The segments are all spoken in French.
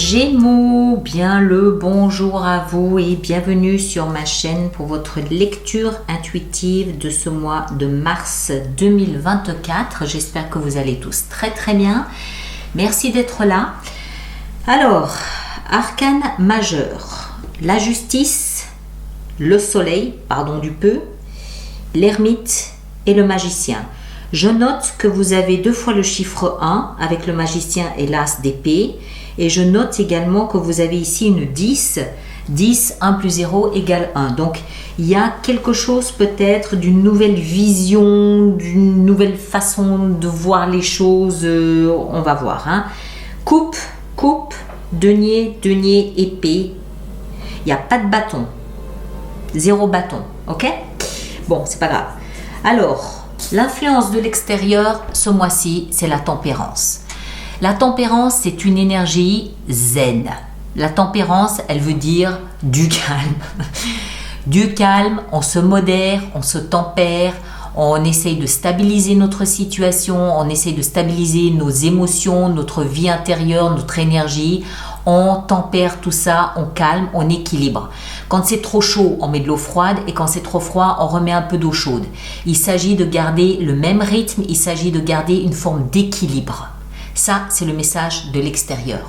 Gémeaux, bien le bonjour à vous et bienvenue sur ma chaîne pour votre lecture intuitive de ce mois de mars 2024. J'espère que vous allez tous très bien. Merci d'être là. Alors, arcane majeur, la justice, le soleil, pardon du peu, l'ermite et le magicien. Je note que vous avez deux fois le chiffre 1 avec le magicien et l'as d'épée. Et je note également que vous avez ici une 10. 10, 1 plus 0 égale 1. Donc, il y a quelque chose peut-être d'une nouvelle vision, d'une nouvelle façon de voir les choses. On va voir. Hein. Coupe, denier, épée. Il n'y a pas de bâton. 0 bâton. Ok? Bon, c'est pas grave. Alors, l'influence de l'extérieur, ce mois-ci, c'est la tempérance. La tempérance, c'est une énergie zen. La tempérance, elle veut dire du calme. Du calme, on se modère, on se tempère, on essaye de stabiliser notre situation, on essaye de stabiliser nos émotions, notre vie intérieure, notre énergie. On tempère tout ça, on calme, on équilibre. Quand c'est trop chaud, on met de l'eau froide et quand c'est trop froid, on remet un peu d'eau chaude. Il s'agit de garder le même rythme, il s'agit de garder une forme d'équilibre. Ça, c'est le message de l'extérieur.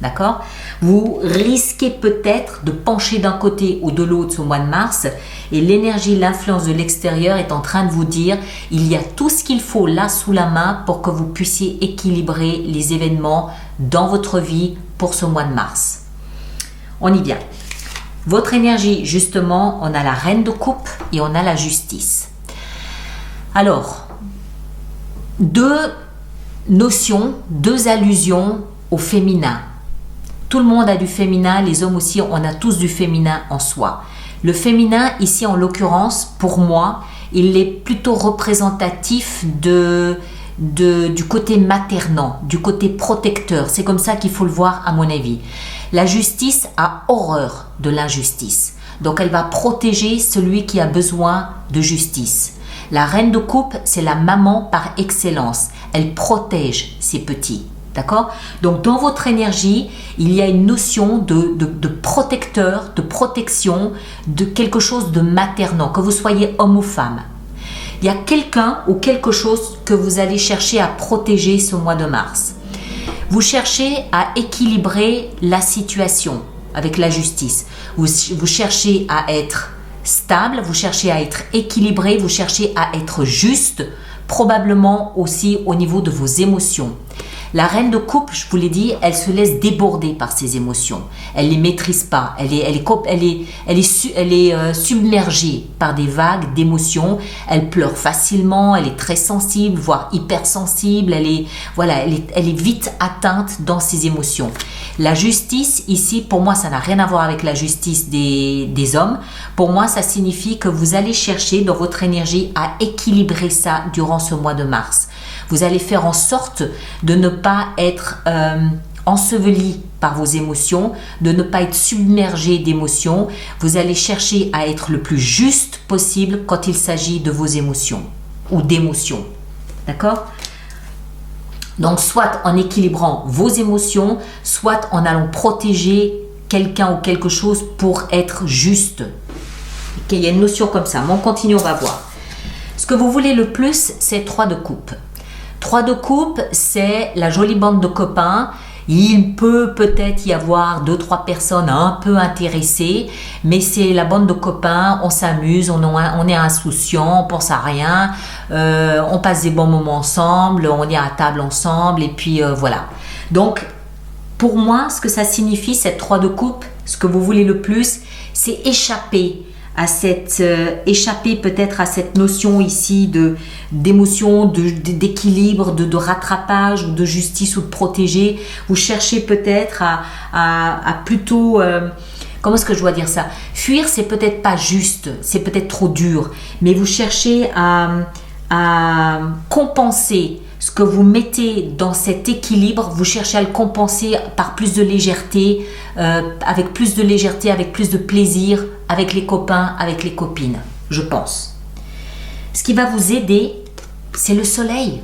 D'accord? Vous risquez peut-être de pencher d'un côté ou de l'autre ce mois de mars et l'énergie, l'influence de l'extérieur est en train de vous dire il y a tout ce qu'il faut là sous la main pour que vous puissiez équilibrer les événements dans votre vie pour ce mois de mars. On y vient. Votre énergie, justement, on a la reine de coupe et on a la justice. Alors, deux notions, deux allusions au féminin. Tout le monde a du féminin, les hommes aussi, on a tous du féminin en soi. Le féminin, ici en l'occurrence, pour moi, il est plutôt représentatif du côté maternant, du côté protecteur. C'est comme ça qu'il faut le voir à mon avis. La justice a horreur de l'injustice. Donc elle va protéger celui qui a besoin de justice. La reine de coupe, c'est la maman par excellence. Elle protège ses petits. D'accord? Donc dans votre énergie, il y a une notion de protecteur, de protection, de quelque chose de maternant, que vous soyez homme ou femme. Il y a quelqu'un ou quelque chose que vous allez chercher à protéger ce mois de mars. Vous cherchez à équilibrer la situation avec la justice. Vous cherchez à être stable, vous cherchez à être équilibré, vous cherchez à être juste, probablement aussi au niveau de vos émotions. La reine de coupe, je vous l'ai dit, elle se laisse déborder par ses émotions. Elle les maîtrise pas. Elle est submergée par des vagues d'émotions. Elle pleure facilement. Elle est très sensible, voire hypersensible. Elle est vite atteinte dans ses émotions. La justice ici, pour moi, ça n'a rien à voir avec la justice des hommes. Pour moi, ça signifie que vous allez chercher dans votre énergie à équilibrer ça durant ce mois de mars. Vous allez faire en sorte de ne pas être enseveli par vos émotions, de ne pas être submergé d'émotions. Vous allez chercher à être le plus juste possible quand il s'agit de vos émotions ou d'émotions. D'accord? Donc, soit en équilibrant vos émotions, soit en allant protéger quelqu'un ou quelque chose pour être juste. Okay, il y a une notion comme ça. Mais on continue, on va voir. Ce que vous voulez le plus, c'est 3 de coupe. 3 de coupe, c'est la jolie bande de copains. Il peut peut-être y avoir 2-3 personnes un peu intéressées, mais c'est la bande de copains, on s'amuse, on est insouciant, on pense à rien, on passe des bons moments ensemble, on est à table ensemble et puis voilà. Donc, pour moi, ce que ça signifie, cette 3 de coupe, ce que vous voulez le plus, c'est échapper peut-être à cette notion ici d'émotion, d'équilibre, de rattrapage, ou de justice ou de protéger. Vous cherchez peut-être à plutôt, comment est-ce que je dois dire ça? Fuir, c'est peut-être pas juste, c'est peut-être trop dur, mais vous cherchez à compenser ce que vous mettez dans cet équilibre, vous cherchez à le compenser par plus de légèreté, avec plus de plaisir, avec les copains, avec les copines, je pense. Ce qui va vous aider, c'est le soleil.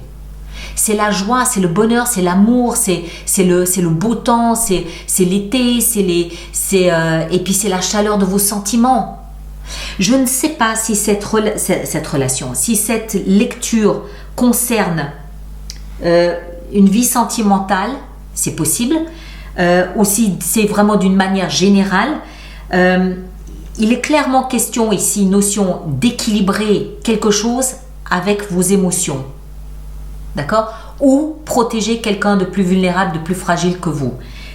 c'est la joie, c'est le bonheur, c'est l'amour, c'est le beau temps, c'est l'été, et puis c'est la chaleur de vos sentiments. Je ne sais pas si cette relation, si cette lecture concerne une vie sentimentale, c'est possible, ou si c'est vraiment d'une manière générale. Il est clairement question ici, notion d'équilibrer quelque chose avec vos émotions. D'accord? Ou protéger quelqu'un de plus vulnérable, de plus fragile que vous.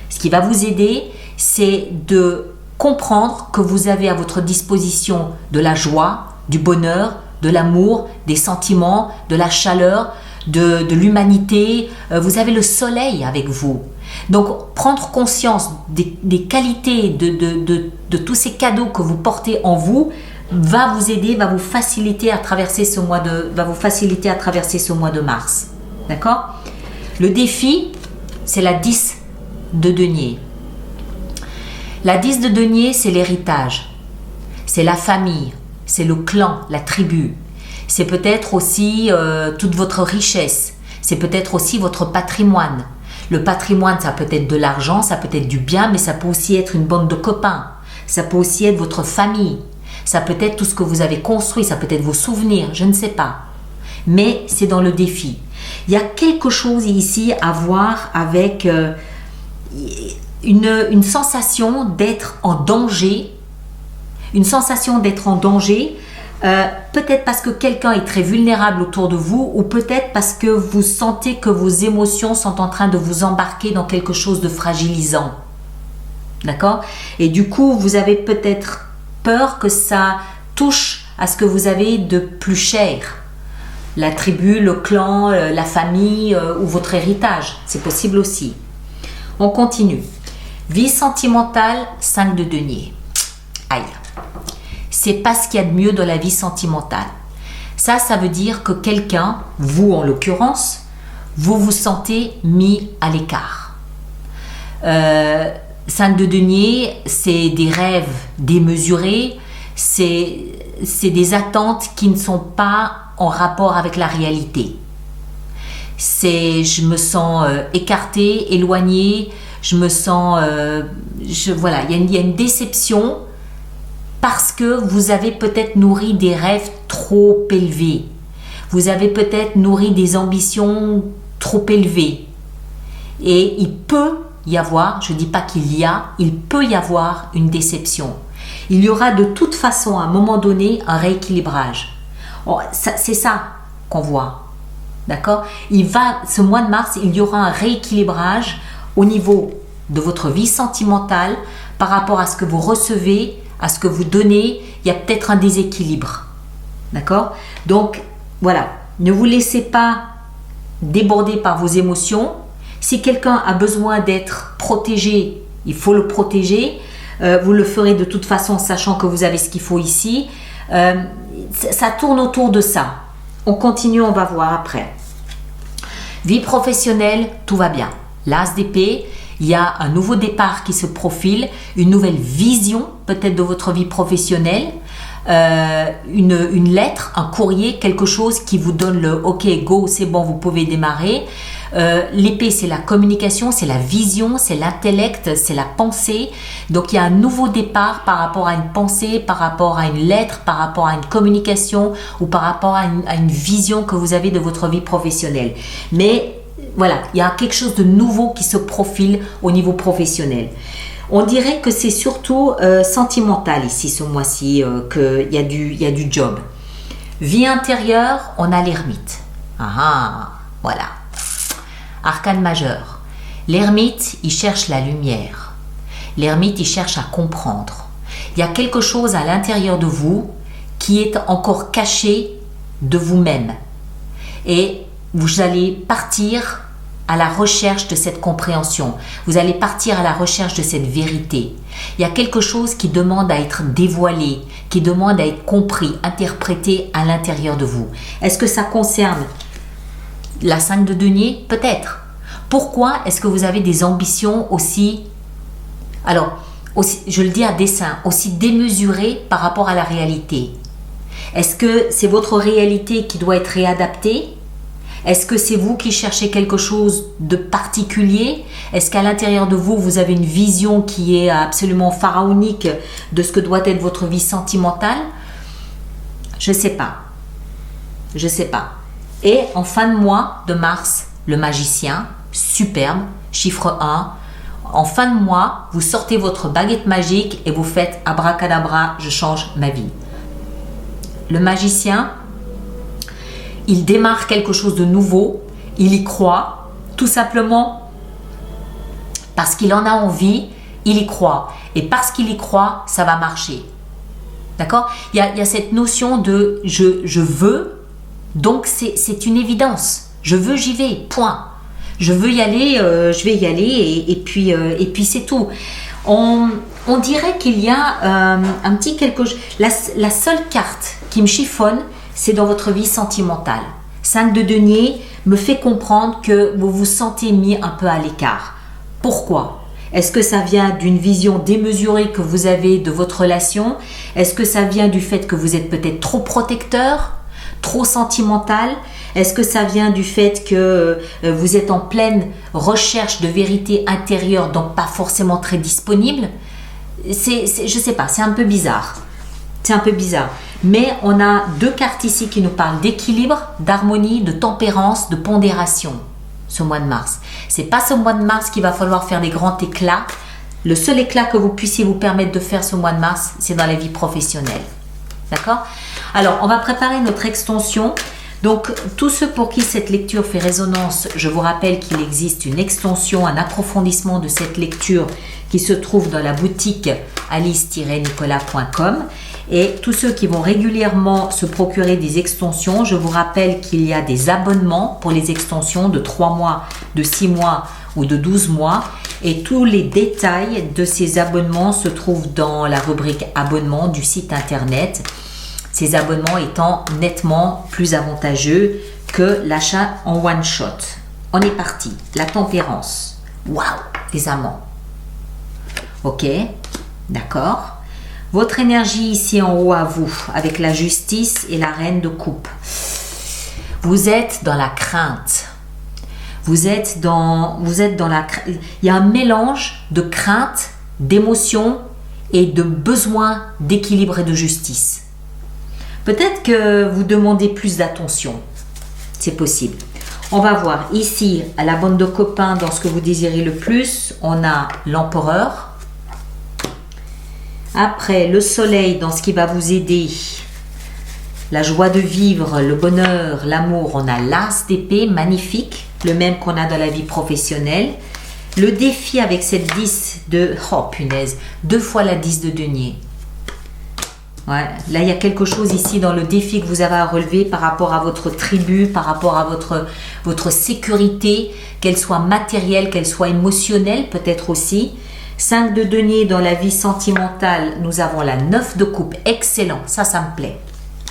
Ce qui va vous aider, c'est de comprendre que vous avez à votre disposition de la joie, du bonheur, de l'amour, des sentiments, de la chaleur, de l'humanité. Vous avez le soleil avec vous. Donc, prendre conscience des qualités de tous ces cadeaux que vous portez en vous va vous aider, va vous faciliter à traverser ce mois de mars. D'accord? Le défi, c'est la 10 de denier. La 10 de denier, c'est l'héritage. C'est la famille, c'est le clan, la tribu. C'est peut-être aussi toute votre richesse. C'est peut-être aussi votre patrimoine. Le patrimoine, ça peut être de l'argent, ça peut être du bien, mais ça peut aussi être une bande de copains. Ça peut aussi être votre famille. Ça peut être tout ce que vous avez construit, ça peut être vos souvenirs, je ne sais pas. Mais c'est dans le défi. Il y a quelque chose ici à voir avec une sensation d'être en danger. Une sensation d'être en danger, peut-être parce que quelqu'un est très vulnérable autour de vous, ou peut-être parce que vous sentez que vos émotions sont en train de vous embarquer dans quelque chose de fragilisant. D'accord? Et du coup, vous avez peut-être peur que ça touche à ce que vous avez de plus cher. La tribu, le clan, la famille ou votre héritage. C'est possible aussi. On continue. Vie sentimentale, 5 de denier. Aïe. C'est pas ce qu'il y a de mieux dans la vie sentimentale. Ça veut dire que quelqu'un, vous en l'occurrence, vous vous sentez mis à l'écart. 5 de denier, c'est des rêves démesurés, c'est des attentes qui ne sont pas en rapport avec la réalité. Je me sens écartée, éloignée, je me sens... voilà, il y a une déception parce que vous avez peut-être nourri des rêves trop élevés. Vous avez peut-être nourri des ambitions trop élevées. Et il peut y avoir, je ne dis pas qu'il y a, il peut y avoir une déception. Il y aura de toute façon à un moment donné un rééquilibrage. C'est ça qu'on voit. D'accord? Ce mois de mars, il y aura un rééquilibrage au niveau de votre vie sentimentale par rapport à ce que vous recevez, à ce que vous donnez. Il y a peut-être un déséquilibre. D'accord? Donc, voilà. Ne vous laissez pas déborder par vos émotions. Si quelqu'un a besoin d'être protégé, il faut le protéger. Vous le ferez de toute façon, sachant que vous avez ce qu'il faut ici. Ça tourne autour de ça. On continue, on va voir après. Vie professionnelle, tout va bien. L'as d'épée, il y a un nouveau départ qui se profile, une nouvelle vision peut-être de votre vie professionnelle, une lettre, un courrier, quelque chose qui vous donne le « ok, go, c'est bon, vous pouvez démarrer ». L'épée, c'est la communication, c'est la vision, c'est l'intellect, c'est la pensée. Donc, il y a un nouveau départ par rapport à une pensée, par rapport à une lettre, par rapport à une communication ou par rapport à une vision que vous avez de votre vie professionnelle. Mais voilà, il y a quelque chose de nouveau qui se profile au niveau professionnel. On dirait que c'est surtout sentimental ici, ce mois-ci, qu'il y a du job. Vie intérieure, on a l'ermite. Voilà. Arcane majeur. L'ermite, il cherche la lumière. L'ermite, il cherche à comprendre. Il y a quelque chose à l'intérieur de vous qui est encore caché de vous-même. Et vous allez partir à la recherche de cette compréhension. Vous allez partir à la recherche de cette vérité. Il y a quelque chose qui demande à être dévoilé, qui demande à être compris, interprété à l'intérieur de vous. Est-ce que ça concerne la 5 de denier? Peut-être. Pourquoi est-ce que vous avez des ambitions aussi, je le dis à dessein, aussi démesurées par rapport à la réalité? Est-ce que c'est votre réalité qui doit être réadaptée? Est-ce que c'est vous qui cherchez quelque chose de particulier? Est-ce qu'à l'intérieur de vous, vous avez une vision qui est absolument pharaonique de ce que doit être votre vie sentimentale? Je ne sais pas. Je ne sais pas. Et en fin de mois de mars, le magicien, superbe, chiffre 1. En fin de mois, vous sortez votre baguette magique et vous faites abracadabra, je change ma vie. Le magicien, il démarre quelque chose de nouveau, il y croit, tout simplement parce qu'il en a envie, il y croit. Et parce qu'il y croit, ça va marcher. D'accord? Il y a cette notion de je veux, donc c'est une évidence. Je veux, j'y vais, point. Je veux y aller, je vais y aller et puis c'est tout. On dirait qu'il y a un petit quelque chose. La seule carte qui me chiffonne, c'est dans votre vie sentimentale. 5 de denier me fait comprendre que vous vous sentez mis un peu à l'écart. Pourquoi? Est-ce que ça vient d'une vision démesurée que vous avez de votre relation? Est-ce que ça vient du fait que vous êtes peut-être trop protecteur, trop sentimental? Est-ce que ça vient du fait que vous êtes en pleine recherche de vérité intérieure, donc pas forcément très disponible? Je ne sais pas, c'est un peu bizarre. C'est un peu bizarre. Mais on a 2 cartes ici qui nous parlent d'équilibre, d'harmonie, de tempérance, de pondération ce mois de mars. C'est pas ce mois de mars qu'il va falloir faire des grands éclats. Le seul éclat que vous puissiez vous permettre de faire ce mois de mars, c'est dans la vie professionnelle. D'accord? Alors, on va préparer notre extension. Donc, tous ceux pour qui cette lecture fait résonance, je vous rappelle qu'il existe une extension, un approfondissement de cette lecture qui se trouve dans la boutique alice-nicolas.com. Et tous ceux qui vont régulièrement se procurer des extensions, je vous rappelle qu'il y a des abonnements pour les extensions de 3 mois, de 6 mois ou de 12 mois. Et tous les détails de ces abonnements se trouvent dans la rubrique abonnement du site internet. Ces abonnements étant nettement plus avantageux que l'achat en one shot. On est parti. La tempérance. Waouh, les amants. Ok, d'accord. Votre énergie ici en haut à vous, avec la justice et la reine de coupe. Vous êtes dans la crainte. Vous êtes dans la crainte. Il y a un mélange de crainte, d'émotion et de besoin d'équilibre et de justice. Peut-être que vous demandez plus d'attention. C'est possible. On va voir ici, à la bande de copains, dans ce que vous désirez le plus, on a l'empereur. Après, le soleil dans ce qui va vous aider. La joie de vivre, le bonheur, l'amour. On a l'as d'épée, magnifique. Le même qu'on a dans la vie professionnelle. Le défi avec cette 10 de... Oh punaise, 2 fois la 10 de denier. Ouais, là, il y a quelque chose ici dans le défi que vous avez à relever par rapport à votre tribu, par rapport à votre sécurité, qu'elle soit matérielle, qu'elle soit émotionnelle peut-être aussi. 5 de denier dans la vie sentimentale, nous avons la 9 de coupe. Excellent, ça me plaît.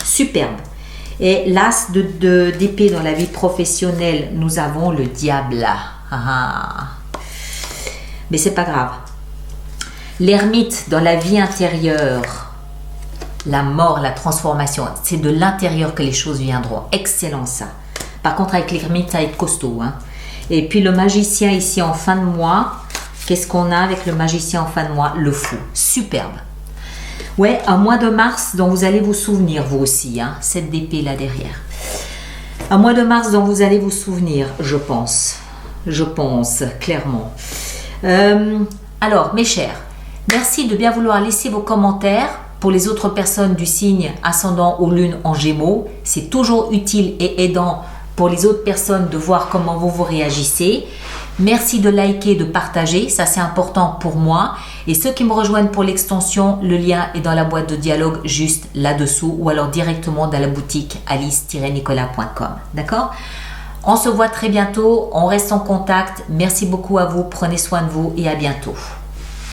Superbe. Et l'as d'épée dans la vie professionnelle, nous avons le diable. Mais c'est pas grave. L'ermite dans la vie intérieure. La mort, la transformation, c'est de l'intérieur que les choses viendront. Excellent ça. Par contre, avec l'ermite, ça va être costaud. Hein. Et puis le magicien ici en fin de mois. Qu'est-ce qu'on a avec le magicien en fin de mois? Le fou. Superbe. Ouais, un mois de mars dont vous allez vous souvenir, vous aussi. Hein, cette d'épée là derrière. Un mois de mars dont vous allez vous souvenir, je pense. Je pense, clairement. Alors, mes chers, merci de bien vouloir laisser vos commentaires. Pour les autres personnes du signe ascendant ou lune en Gémeaux, c'est toujours utile et aidant pour les autres personnes de voir comment vous réagissez. Merci de liker, de partager, ça c'est important pour moi. Et ceux qui me rejoignent pour l'extension, le lien est dans la boîte de dialogue juste là-dessous ou alors directement dans la boutique alice-nicolas.com. D'accord? On se voit très bientôt, on reste en contact. Merci beaucoup à vous, prenez soin de vous et à bientôt.